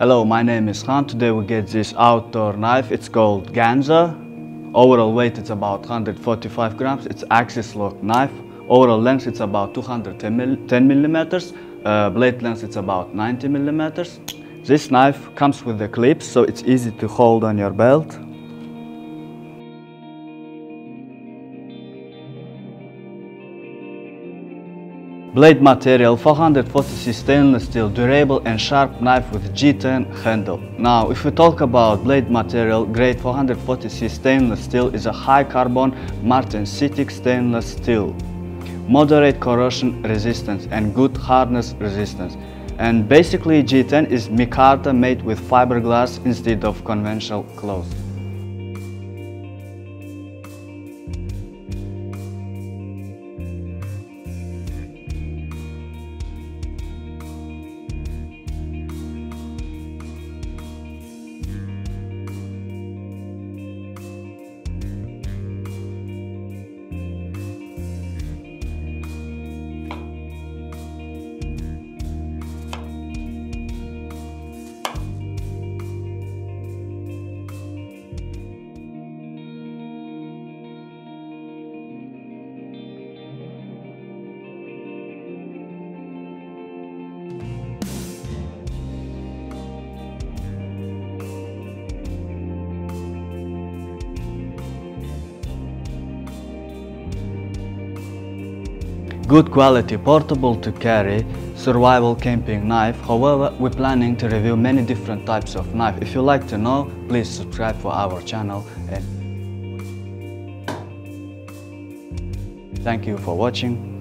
Hello, my name is Khan. Today we get this outdoor knife. It's called GANZO. Overall weight it's about 145 grams. It's axis lock knife. Overall length it's about 210 millimeters. Blade length it's about 90 millimeters. This knife comes with the clips, so it's easy to hold on your belt. Blade material 440 stainless steel, durable and sharp knife with G10 handle. Now, if we talk about blade material, grade 440 stainless steel is a high carbon martensitic stainless steel, moderate corrosion resistance and good hardness resistance. And basically G10 is micarta made with fiberglass instead of conventional cloth. Good quality, portable to carry, survival camping knife. However, we're planning to review many different types of knife. If you like to know, please subscribe for our channel, and thank you for watching.